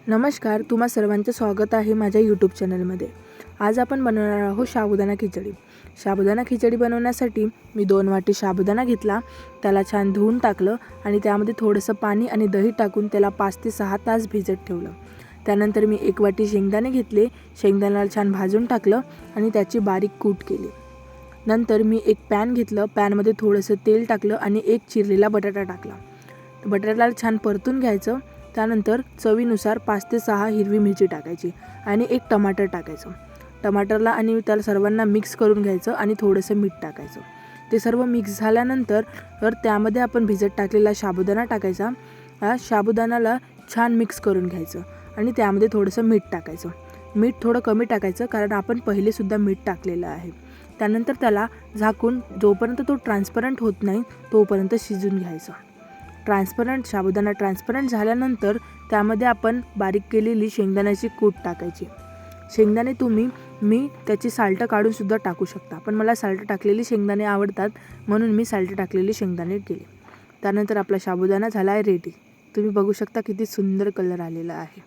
नमस्कार, तुम्हा सर्वांचं स्वागत आहे माझ्या यूट्यूब चॅनलमध्ये। आज आपण बनवणार आहोत साबुदाणा खिचडी। साबुदाणा खिचडी बनवण्यासाठी मी 2 वाटी साबुदाणा घेतला, त्याला छान धुवून टाकलं आणि त्यामध्ये थोडंसं पाणी आणि दही टाकून त्याला 5 ते 6 तास भिजत ठेवलं। त्यानंतर मी 1 वाटी शेंगदाणे घेतले, शेंगदाण्याला छान भाजून टाकलं आणि त्याची बारीक कूट केली। नंतर मी एक पॅन घेतलं, पॅनमध्ये थोडंसं तेल टाकलं आणि एक चिरलेला बटाटा टाकला। बटाट्याला छान परतून घ्यायचं। त्यानंतर चवीनुसार 5 ते 6 हिरवी मिरची टाकायची आणि एक टमाटर टाकायचं। टमाटरला आणि त्याला सर्वांना मिक्स करून घ्यायचं आणि थोडंसं मीठ टाकायचं। ते सर्व मिक्स झाल्यानंतर त्यामध्ये आपण भिजत टाकलेला साबुदाणा टाकायचा। साबुदाण्याला छान मिक्स करून घ्यायचं आणि त्यामध्ये थोडंसं मीठ टाकायचं। मीठ थोडं कमी टाकायचं कारण आपण पहिले सुद्धा मीठ टाकलेलं आहे। त्यानंतर त्याला झाकून जोपर्यंत तो ट्रान्सपरंट होत नाही तोपर्यंत शिजून घ्यायचं। साबुदाणा ट्रान्सपरंट झाल्यानंतर त्यामध्ये आपण बारीक केलेली शेंगदाण्याची कूट टाकायची। शेंगदाणे मी त्याची साल्ट काढून सुद्धा टाकू शकता, पण मला साल्ट टाकलेली शेंगदाणे आवडतात म्हणून मी साल्ट टाकलेली शेंगदाणे केले। त्यानंतर आपला साबुदाणा झाला आहे रेडी। तुम्ही बघू शकता किती सुंदर कलर आलेला आहे।